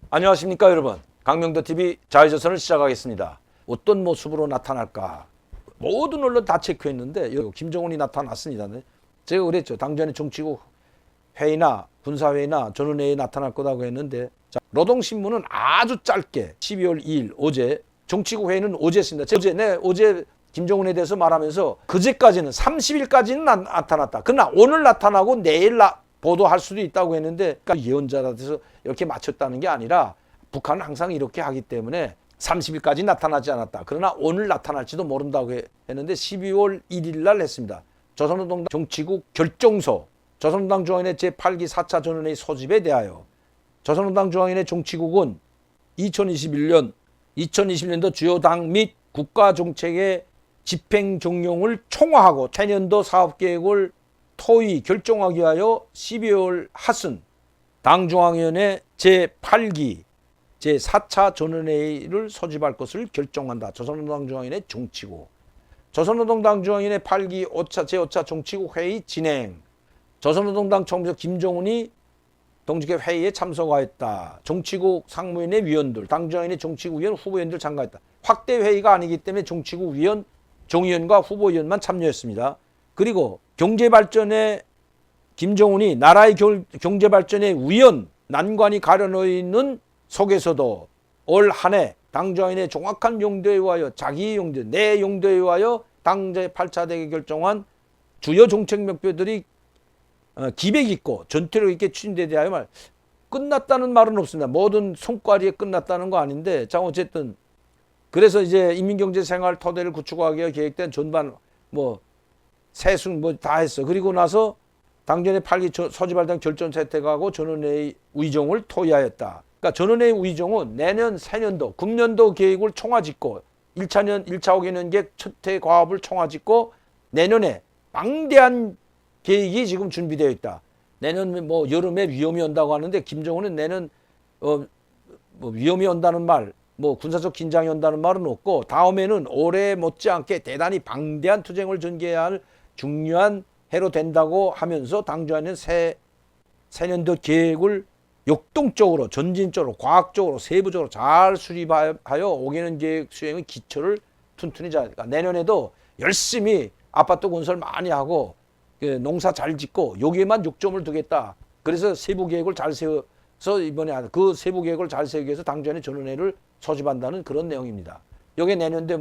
안녕하십니까 여러분. 강명도TV 자유조선을 시작하겠습니다. 어떤 모습으로 나타날까? 모든 언론 다 체크했는데 김정은이 나타났습니다. 제가 그랬죠. 당전에 정치국 회의나 군사회의나 전원회의에 나타날 거라고 했는데, 자, 노동신문은 아주 짧게 12월 2일 어제 정치국 회의는 어제 했습니다. 어제 김정은에 대해서 말하면서 그제까지는 30일까지는 나타났다. 그러나 오늘 나타나고 내일 보도할 수도 있다고 했는데, 그러니까 예언자라서 이렇게 맞췄다는 게 아니라 북한은 항상 이렇게 하기 때문에 30일까지 나타나지 않았다. 그러나 오늘 나타날지도 모른다고 했는데 12월 1일 날 했습니다. 조선노동당 정치국 결정서, 조선노동당 중앙위원회 제8기 4차 전원회의 소집에 대하여 조선노동당 중앙위원회 정치국은 2020년도 주요 당 및 국가정책의 집행 종용을 총화하고 내년도 사업계획을 토의 결정하기 위하여 12월 하순 당중앙위원회 제8기 제4차 전원회의를 소집할 것을 결정한다. 조선노동당 중앙위원회 정치국. 조선노동당 중앙위원회 8기 제5차 정치국 회의 진행. 조선노동당 총재 김정은이 동지회 회의에 참석하였다. 정치국 상무위원회 위원들, 당중앙위원회 정치국위원 후보위원들 참가했다. 확대 회의가 아니기 때문에 정치국 위원, 정의원과 후보위원만 참여했습니다. 그리고 경제발전에 김정은이 나라의 경제발전의 위원 난관이 가려놓여 있는 속에서도 올 한 해 당중앙위원회 정확한 용도에 의하여 자기 용도, 내 용도에 의하여 당 제8차 대회 결정한 주요 정책 목표들이 기백 있고 전투력 있게 추진되에 대하여 끝났다는 말은 없습니다. 모든 성과리에 끝났다는 거 아닌데, 자 어쨌든 그래서 이제 인민경제생활 토대를 구축하기 위해 계획된 전반 세순 다 했어. 그리고 나서 당전의 8기 소집할 당 결정 채택하고 전원회의 의정을 토의하였다. 그러니까 전원회의 의정은 내년 새년도 금년도 계획을 총화짓고 1차 5개년 계획 첫해 과업을 총화짓고 내년에 방대한 계획이 지금 준비되어 있다. 내년 여름에 위험이 온다고 하는데, 김정은은 내년 위험이 온다는 말, 군사적 긴장이 온다는 말은 없고, 다음에는 올해 못지않게 대단히 방대한 투쟁을 전개해야 할 중요한 해로 된다고 하면서 당주하는 새년도 계획을 역동적으로, 전진적으로, 과학적으로, 세부적으로 잘 수립하여 5개년 계획 수행의 기초를 튼튼히 잡으니까 내년에도 열심히 아파트 건설 많이 하고 농사 잘 짓고 여기에만 요점을 두겠다. 그래서 세부 계획을 잘 세워서 이번에 그 세부 계획을 잘 세우기 위해서 당전의 전원회의를 소집한다는 그런 내용입니다. 여기 내년도에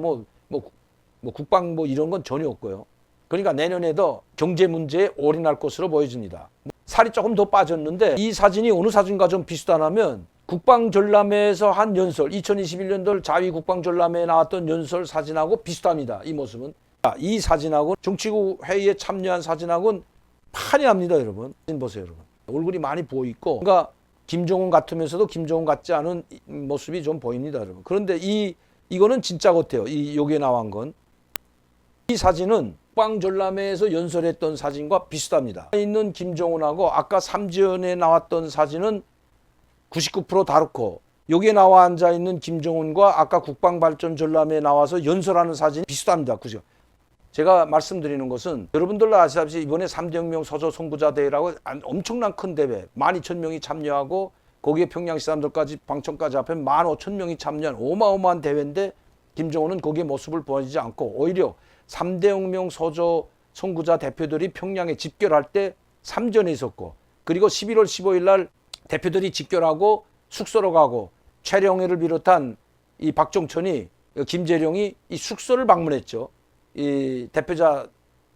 국방 이런 건 전혀 없고요. 그러니까 내년에도 경제 문제에 올인할 것으로 보여집니다. 살이 조금 더 빠졌는데 이 사진이 어느 사진과 좀 비슷하냐면 국방전람회에서 한 연설, 2021년도 자위 국방전람회에 나왔던 연설 사진하고 비슷합니다. 이 모습은. 이 사진하고 정치국 회의에 참여한 사진하고는 판이합니다, 여러분. 사진 보세요, 여러분. 얼굴이 많이 보이고, 그러니까 김정은 같으면서도 김정은 같지 않은 모습이 좀 보입니다, 여러분. 그런데 이거는 진짜 같아요. 여기에 나온 건. 이 사진은 국방전람회에서 연설했던 사진과 비슷합니다. 있는 김정은하고 아까 삼지연에 나왔던 사진은 99% 다르고, 여기에 나와 앉아 있는 김정은과 아까 국방발전전람회에 나와서 연설하는 사진이 비슷합니다. 그죠? 제가 말씀드리는 것은 여러분들도 아시다시피 이번에 3대 혁명 서조 선구자 대회라고 엄청난 큰 대회, 12,000명이 참여하고 거기에 평양시 사람들까지 방청까지 합하면 15,000명이 참여한 어마어마한 대회인데, 김정은은 거기에 모습을 보여주지 않고 오히려 3대 혁명 서조 선구자 대표들이 평양에 집결할 때 삼전에 있었고, 그리고 11월 15일 날 대표들이 집결하고 숙소로 가고 최령해를 비롯한 이 박종천이, 김재룡이 이 숙소를 방문했죠. 이 대표자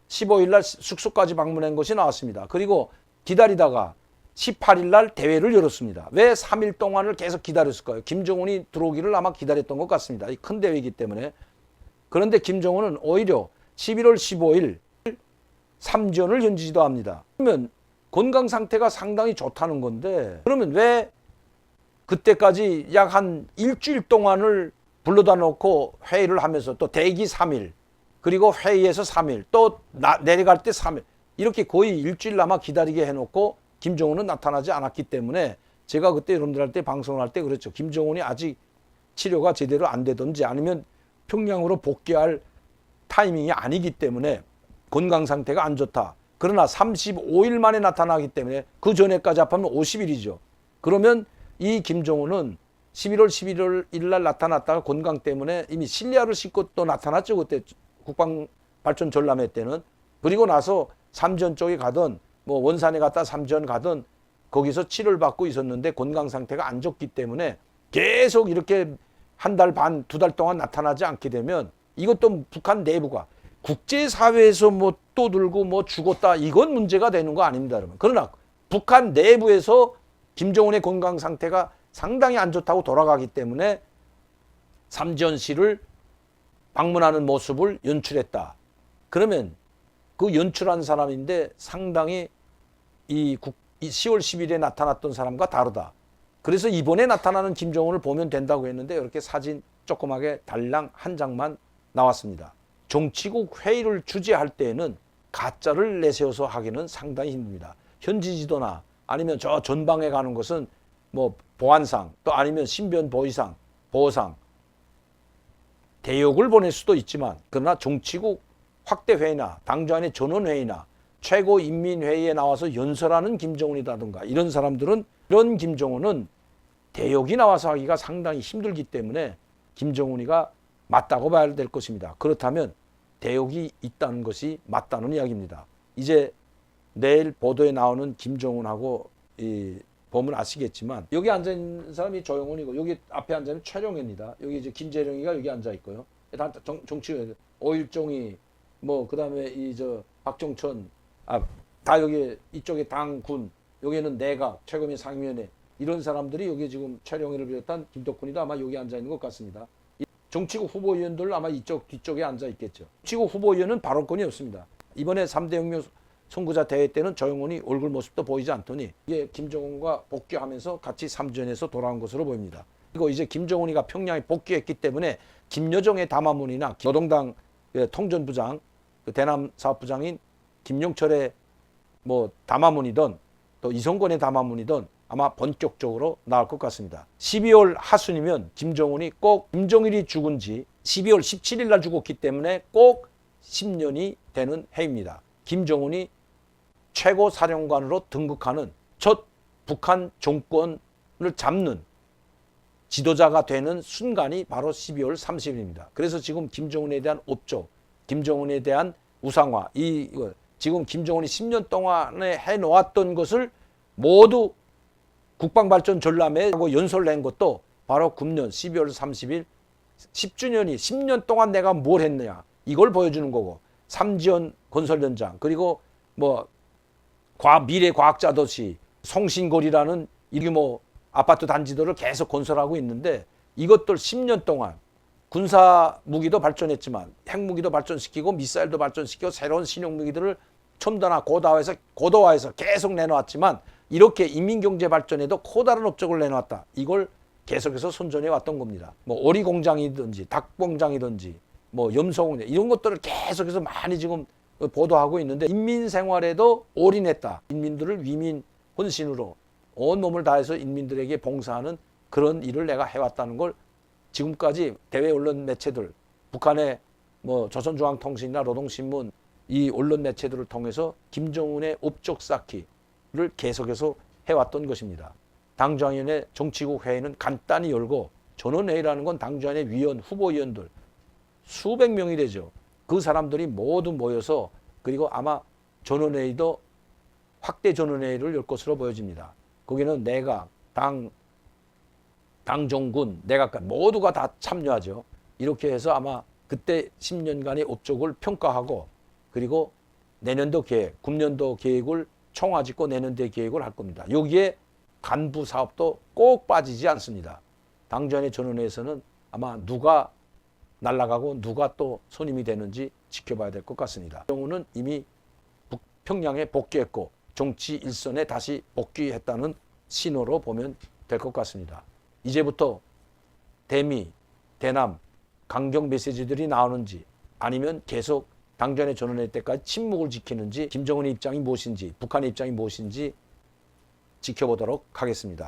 15일 날 숙소까지 방문한 것이 나왔습니다. 그리고 기다리다가 18일 날 대회를 열었습니다. 왜 3일 동안을 계속 기다렸을까요? 김정은이 들어오기를 아마 기다렸던 것 같습니다. 이 큰 대회이기 때문에. 그런데 김정은은 오히려 11월 15일 3전을 연지도 합니다. 그러면 건강 상태가 상당히 좋다는 건데, 그러면 왜 그때까지 약 한 일주일 동안을 불러다 놓고 회의를 하면서 또 대기 3일, 그리고 회의에서 3일, 또 내려갈 때 3일, 이렇게 거의 일주일 남아 기다리게 해놓고 김정은은 나타나지 않았기 때문에, 제가 그때 여러분들한테 방송을 할 때 그랬죠. 김정은이 아직 치료가 제대로 안 되든지 아니면 평양으로 복귀할 타이밍이 아니기 때문에 건강 상태가 안 좋다. 그러나 35일 만에 나타나기 때문에 그 전에까지 합하면 50일이죠. 그러면 이 김정은은 11월 11일 날 나타났다가 건강 때문에 이미 실리아를 싣고 또 나타났죠. 그때 국방발전 전람회 때는. 그리고 나서 삼전 쪽에 가든 뭐 원산에 갔다 삼전 가든 거기서 치료를 받고 있었는데 건강 상태가 안 좋기 때문에 계속 이렇게 한 달 반, 두 달 동안 나타나지 않게 되면 이것도 북한 내부가 국제사회에서 뭐 떠들고 뭐 죽었다 이건 문제가 되는 거 아닙니다, 여러분. 그러나 북한 내부에서 김정은의 건강 상태가 상당히 안 좋다고 돌아가기 때문에 삼전시를 방문하는 모습을 연출했다. 그러면 그 연출한 사람인데 상당히 이 10월 10일에 나타났던 사람과 다르다. 그래서 이번에 나타나는 김정은을 보면 된다고 했는데 이렇게 사진 조그맣게 달랑 한 장만 나왔습니다. 정치국 회의를 주재할 때에는 가짜를 내세워서 하기는 상당히 힘듭니다. 현지 지도나 아니면 저 전방에 가는 것은 뭐 보안상 또 아니면 신변 보위상, 보호상 대역을 보낼 수도 있지만 그러나 정치국 확대회의나 당주안의 전원회의나 최고인민회의에 나와서 연설하는 김정은이라든가 이런 사람들은 이런 김정은은 대역이 나와서 하기가 상당히 힘들기 때문에 김정은이가 맞다고 봐야 될 것입니다. 그렇다면 대역이 있다는 것이 맞다는 이야기입니다. 이제 내일 보도에 나오는 김정은하고 보면 아시겠지만 여기 앉아있는 사람이 조영훈이고 여기 앞에 앉아있는 최룡해입니다. 여기 이제 김재룡이가 여기 앉아있고요. 다 정치인 5.1종이 뭐 그다음에 이 저 박정천 다 여기 이쪽에 당, 군 여기는 내각, 최고민 상임위원회 이런 사람들이 여기 지금 최룡해를 비롯한 김덕훈이도 아마 여기 앉아있는 것 같습니다. 정치국 후보위원들 아마 이쪽 뒤쪽에 앉아 있겠죠. 정치국 후보위원은 발언권이 없습니다. 이번에 3대 혁명 선구자 대회 때는 조영훈이 얼굴 모습도 보이지 않더니 이게 김정은과 복귀하면서 같이 삼전에서 돌아온 것으로 보입니다. 그리고 이제 김정은이가 평양에 복귀했기 때문에 김여정의 담화문이나 노동당 통전부장, 대남 사업부장인 김용철의 뭐 담화문이든 또 이성권의 담화문이든 아마 본격적으로 나올 것 같습니다. 12월 하순이면 김정은이 꼭 김정일이 죽은 지 12월 17일 날 죽었기 때문에 꼭 10년이 되는 해입니다. 김정은이 최고사령관으로 등극하는 첫 북한 정권을 잡는 지도자가 되는 순간이 바로 12월 30일입니다. 그래서 지금 김정은에 대한 업적, 김정은에 대한 우상화, 지금 김정은이 10년 동안에 해놓았던 것을 모두 국방발전 전람회하고 연설낸 것도 바로 금년 12월 30일 10주년이 10년 동안 내가 뭘 했느냐 이걸 보여주는 거고 삼지연 건설 현장 그리고 뭐 미래 과학자 도시 성신거리라는 이규모 아파트 단지들을 계속 건설하고 있는데 이것들 10년 동안 군사 무기도 발전했지만 핵무기도 발전시키고 미사일도 발전시키고 새로운 신형 무기들을 첨단화 고도화해서 계속 내놓았지만 이렇게 인민경제 발전에도 커다란 업적을 내놓았다. 이걸 계속해서 선전해 왔던 겁니다. 뭐 오리 공장이든지 닭 공장이든지 뭐 염소 공장 이런 것들을 계속해서 많이 지금 보도하고 있는데 인민 생활에도 올인했다. 인민들을 위민 헌신으로 온 몸을 다해서 인민들에게 봉사하는 그런 일을 내가 해왔다는 걸 지금까지 대외 언론 매체들 북한의 뭐 조선중앙통신이나 노동신문 이 언론 매체들을 통해서 김정은의 업적 쌓기를 계속해서 해왔던 것입니다. 당정위원회 정치국 회의는 간단히 열고 전원회의라는 건 당정위원회 위원, 후보위원들 수백 명이 되죠. 그 사람들이 모두 모여서 그리고 아마 전원회의도 확대 전원회의를 열 것으로 보여집니다. 거기는 내각, 당정군, 내각간 모두가 다 참여하죠. 이렇게 해서 아마 그때 10년간의 업적을 평가하고 그리고 내년도 계획, 금년도 계획을 총화짓고 내년도 계획을 할 겁니다. 여기에 간부 사업도 꼭 빠지지 않습니다. 당전의 전원회에서는 아마 누가 날아가고 누가 또 선임이 되는지 지켜봐야 될 것 같습니다. 경우는 이미 평양에 복귀했고 정치 일선에 다시 복귀했다는 신호로 보면 될 것 같습니다. 이제부터 대미, 대남, 강경 메시지들이 나오는지 아니면 계속 당전의 전원회 때까지 침묵을 지키는지 김정은의 입장이 무엇인지 북한의 입장이 무엇인지 지켜보도록 하겠습니다.